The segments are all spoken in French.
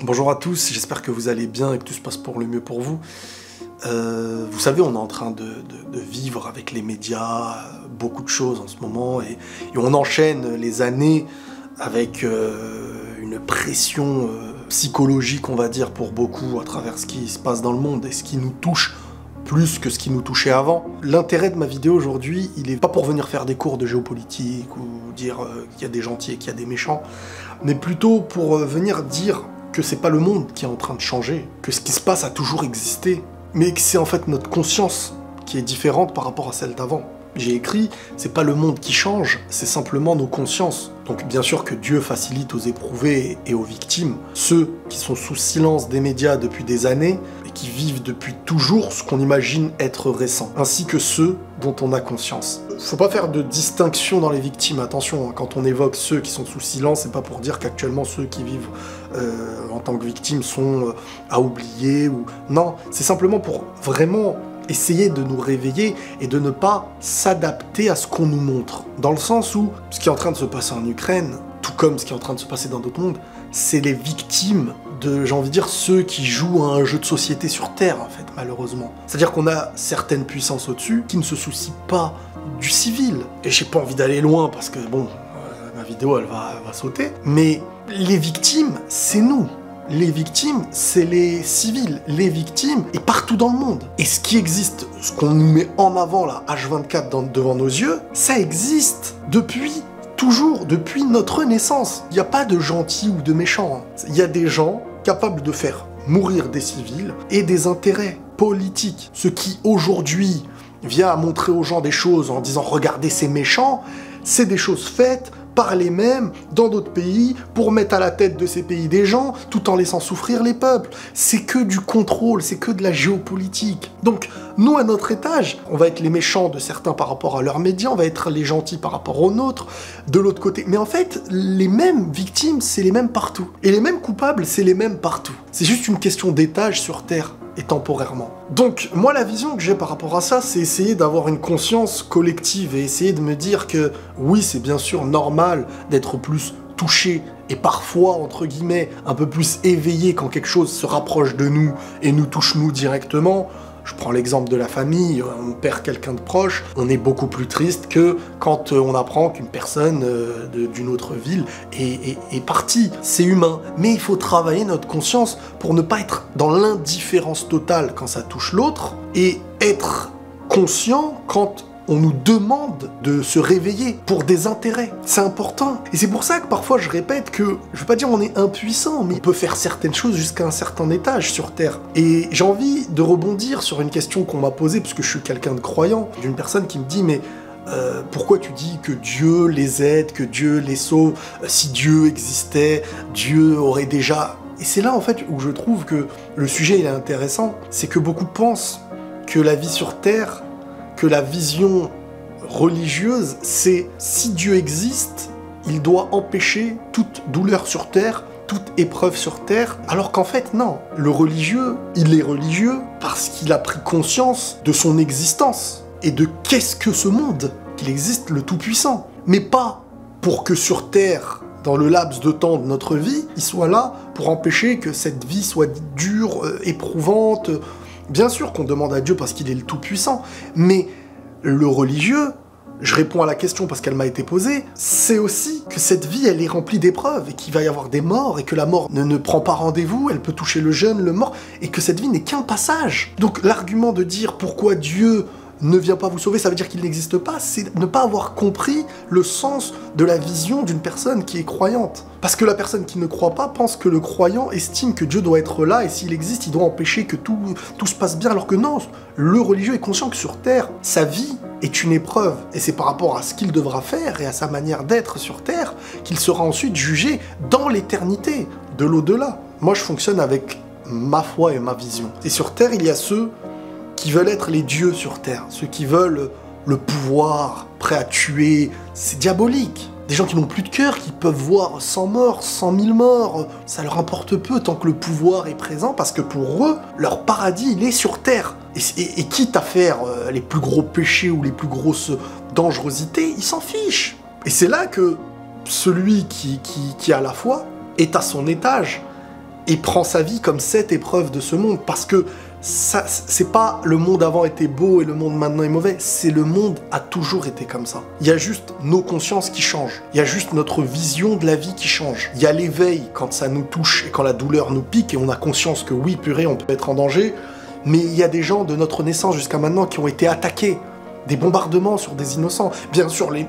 Bonjour à tous, j'espère que vous allez bien et que tout se passe pour le mieux pour vous. Vous savez, on est en train de vivre avec les médias beaucoup de choses en ce moment et on enchaîne les années avec une pression psychologique, on va dire, pour beaucoup à travers ce qui se passe dans le monde et ce qui nous touche plus que ce qui nous touchait avant. L'intérêt de ma vidéo aujourd'hui, il est pas pour venir faire des cours de géopolitique ou dire qu'il y a des gentils et qu'il y a des méchants, mais plutôt pour venir dire que c'est pas le monde qui est en train de changer, que ce qui se passe a toujours existé, mais que c'est en fait notre conscience qui est différente par rapport à celle d'avant. J'ai écrit, c'est pas le monde qui change, c'est simplement nos consciences. Donc bien sûr que Dieu facilite aux éprouvés et aux victimes, ceux qui sont sous silence des médias depuis des années et qui vivent depuis toujours ce qu'on imagine être récent, ainsi que ceux dont on a conscience. Faut pas faire de distinction dans les victimes, attention, hein, quand on évoque ceux qui sont sous silence, c'est pas pour dire qu'actuellement ceux qui vivent en tant que victimes sont à oublier ou... Non, c'est simplement pour vraiment essayer de nous réveiller et de ne pas s'adapter à ce qu'on nous montre. Dans le sens où ce qui est en train de se passer en Ukraine, tout comme ce qui est en train de se passer dans d'autres mondes, c'est les victimes de, j'ai envie de dire, ceux qui jouent à un jeu de société sur Terre, en fait, malheureusement. C'est-à-dire qu'on a certaines puissances au-dessus qui ne se soucient pas du civil. Et j'ai pas envie d'aller loin parce que, bon, ma vidéo, elle va sauter. Mais les victimes, c'est nous. Les victimes, c'est les civils. Les victimes, et partout dans le monde. Et ce qui existe, ce qu'on nous met en avant, là, H24 devant nos yeux, ça existe depuis toujours, depuis notre naissance. Il n'y a pas de gentils ou de méchants. Il y a des gens capables de faire mourir des civils et des intérêts politiques. Ce qui, aujourd'hui, vient à montrer aux gens des choses en disant « Regardez, c'est méchant », c'est des choses faites par les mêmes dans d'autres pays pour mettre à la tête de ces pays des gens tout en laissant souffrir les peuples. C'est que du contrôle, c'est que de la géopolitique. Donc, nous, à notre étage, on va être les méchants de certains par rapport à leurs médias, on va être les gentils par rapport aux nôtres, de l'autre côté. Mais en fait, les mêmes victimes, c'est les mêmes partout. Et les mêmes coupables, c'est les mêmes partout. C'est juste une question d'étage sur Terre. Et temporairement. Donc, moi, la vision que j'ai par rapport à ça, c'est essayer d'avoir une conscience collective et essayer de me dire que, oui, c'est bien sûr normal d'être plus touché et parfois, entre guillemets, un peu plus éveillé quand quelque chose se rapproche de nous et nous touche nous directement. Je prends l'exemple de la famille, on perd quelqu'un de proche, on est beaucoup plus triste que quand on apprend qu'une personne d'une autre ville est partie. C'est humain, mais il faut travailler notre conscience pour ne pas être dans l'indifférence totale quand ça touche l'autre et être conscient quand on nous demande de se réveiller pour des intérêts. C'est important. Et c'est pour ça que parfois je répète que, je veux pas dire on est impuissant, mais on peut faire certaines choses jusqu'à un certain étage sur Terre. Et j'ai envie de rebondir sur une question qu'on m'a posée, parce que je suis quelqu'un de croyant, d'une personne qui me dit, mais pourquoi tu dis que Dieu les aide, que Dieu les sauve? Si Dieu existait, Dieu aurait déjà... Et c'est là en fait où je trouve que le sujet il est intéressant, c'est que beaucoup pensent que la vie sur Terre, que la vision religieuse, c'est si Dieu existe, il doit empêcher toute douleur sur Terre, toute épreuve sur Terre, alors qu'en fait, non. Le religieux, il est religieux parce qu'il a pris conscience de son existence et de qu'est-ce que ce monde, qu'il existe le Tout-Puissant. Mais pas pour que sur Terre, dans le laps de temps de notre vie, il soit là pour empêcher que cette vie soit dure, éprouvante. Bien sûr qu'on demande à Dieu parce qu'il est le Tout-Puissant, mais le religieux, je réponds à la question parce qu'elle m'a été posée, c'est aussi que cette vie, elle est remplie d'épreuves, et qu'il va y avoir des morts, et que la mort ne prend pas rendez-vous, elle peut toucher le jeune, le mort, et que cette vie n'est qu'un passage. Donc l'argument de dire pourquoi Dieu ne vient pas vous sauver, ça veut dire qu'il n'existe pas, c'est ne pas avoir compris le sens de la vision d'une personne qui est croyante. Parce que la personne qui ne croit pas pense que le croyant estime que Dieu doit être là, et s'il existe, il doit empêcher que tout se passe bien, alors que non, le religieux est conscient que sur Terre, sa vie est une épreuve, et c'est par rapport à ce qu'il devra faire et à sa manière d'être sur Terre qu'il sera ensuite jugé dans l'éternité, de l'au-delà. Moi, je fonctionne avec ma foi et ma vision. Et sur Terre, il y a ceux qui veulent être les dieux sur Terre, ceux qui veulent le pouvoir, prêts à tuer, c'est diabolique. Des gens qui n'ont plus de cœur, qui peuvent voir 100 morts, 100 000 morts, ça leur importe peu tant que le pouvoir est présent, parce que pour eux, leur paradis, il est sur Terre. Et quitte à faire les plus gros péchés ou les plus grosses dangerosités, ils s'en fichent. Et c'est là que celui qui a la foi est à son étage, et prend sa vie comme cette épreuve de ce monde, parce que ça, c'est pas le monde avant était beau et le monde maintenant est mauvais, c'est le monde a toujours été comme ça. Il y a juste nos consciences qui changent, il y a juste notre vision de la vie qui change. Il y a l'éveil quand ça nous touche et quand la douleur nous pique et on a conscience que oui, purée, on peut être en danger, mais il y a des gens de notre naissance jusqu'à maintenant qui ont été attaqués. Des bombardements sur des innocents. Bien sûr, les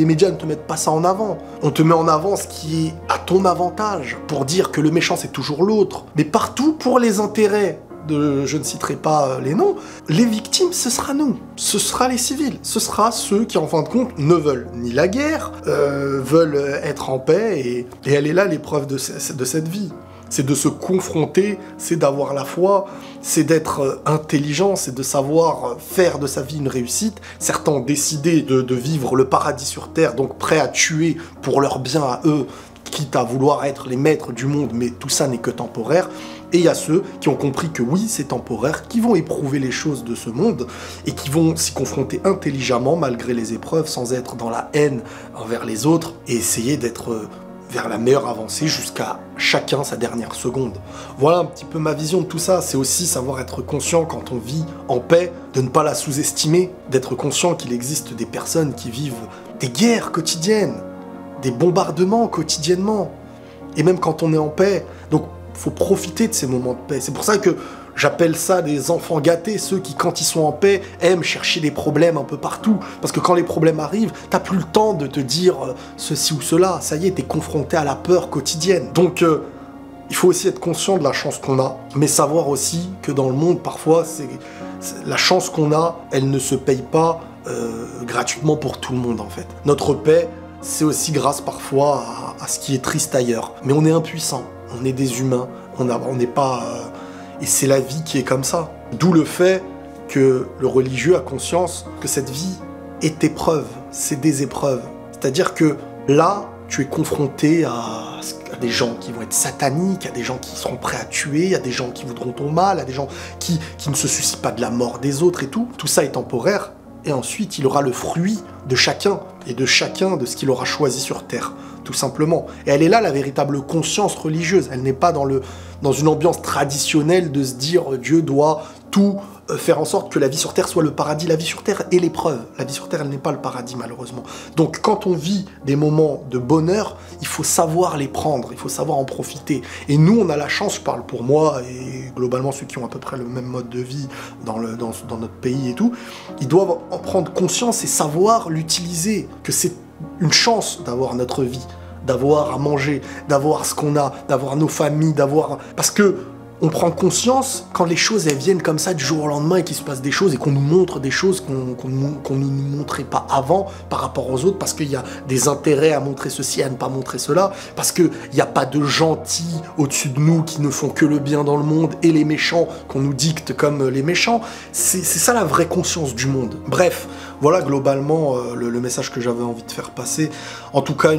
médias ne te mettent pas ça en avant. On te met en avant ce qui est à ton avantage, pour dire que le méchant c'est toujours l'autre. Mais partout, pour les intérêts de, je ne citerai pas les noms, les victimes, ce sera nous. Ce sera les civils. Ce sera ceux qui, en fin de compte, ne veulent ni la guerre, veulent être en paix, et elle est là l'épreuve de cette vie. C'est de se confronter, c'est d'avoir la foi, c'est d'être intelligent, c'est de savoir faire de sa vie une réussite. Certains ont décidé de vivre le paradis sur terre, donc prêts à tuer pour leur bien à eux, quitte à vouloir être les maîtres du monde, mais tout ça n'est que temporaire. Et il y a ceux qui ont compris que oui, c'est temporaire, qui vont éprouver les choses de ce monde, et qui vont s'y confronter intelligemment, malgré les épreuves, sans être dans la haine envers les autres, et essayer d'être vers la meilleure avancée jusqu'à chacun sa dernière seconde. Voilà un petit peu ma vision de tout ça. C'est aussi savoir être conscient quand on vit en paix, de ne pas la sous-estimer, d'être conscient qu'il existe des personnes qui vivent des guerres quotidiennes, des bombardements quotidiennement, et même quand on est en paix. Donc, faut profiter de ces moments de paix. C'est pour ça que j'appelle ça des enfants gâtés, ceux qui, quand ils sont en paix, aiment chercher des problèmes un peu partout. Parce que quand les problèmes arrivent, t'as plus le temps de te dire ceci ou cela. Ça y est, t'es confronté à la peur quotidienne. Donc, il faut aussi être conscient de la chance qu'on a, mais savoir aussi que dans le monde, parfois, la chance qu'on a, elle ne se paye pas gratuitement pour tout le monde, en fait. Notre paix, c'est aussi grâce parfois à ce qui est triste ailleurs. Mais on est impuissant, on est des humains, on n'est pas... Et c'est la vie qui est comme ça. D'où le fait que le religieux a conscience que cette vie est épreuve, c'est des épreuves. C'est-à-dire que là, tu es confronté à des gens qui vont être sataniques, à des gens qui seront prêts à tuer, à des gens qui voudront ton mal, à des gens qui ne se soucient pas de la mort des autres et tout. Tout ça est temporaire. Et ensuite, il aura le fruit de chacun, et de chacun de ce qu'il aura choisi sur Terre, tout simplement. Et elle est là, la véritable conscience religieuse. Elle n'est pas dans une ambiance traditionnelle de se dire Dieu doit tout faire en sorte que la vie sur Terre soit le paradis. La vie sur Terre est l'épreuve. La vie sur Terre, elle n'est pas le paradis, malheureusement. Donc, quand on vit des moments de bonheur, il faut savoir les prendre, il faut savoir en profiter. Et nous, on a la chance, je parle pour moi, et globalement ceux qui ont à peu près le même mode de vie dans notre pays et tout, ils doivent en prendre conscience et savoir l'utiliser, que c'est une chance d'avoir notre vie, d'avoir à manger, d'avoir ce qu'on a, d'avoir nos familles, parce que on prend conscience quand les choses elles viennent comme ça du jour au lendemain et qu'il se passe des choses et qu'on nous montre des choses qu'on ne nous montrait pas avant par rapport aux autres, parce qu'il y a des intérêts à montrer ceci, à ne pas montrer cela, parce qu'il n'y a pas de gentils au-dessus de nous qui ne font que le bien dans le monde et les méchants qu'on nous dicte comme les méchants. C'est ça la vraie conscience du monde. Bref, voilà globalement le message que j'avais envie de faire passer. En tout cas,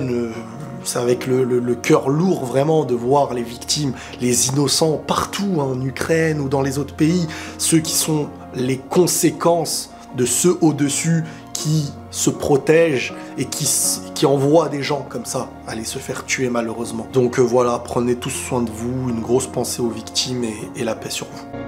c'est avec le cœur lourd vraiment de voir les victimes, les innocents partout, hein, en Ukraine ou dans les autres pays, ceux qui sont les conséquences de ceux au-dessus qui se protègent et qui envoient des gens comme ça aller se faire tuer malheureusement. Donc voilà, prenez tous soin de vous, une grosse pensée aux victimes et la paix sur vous.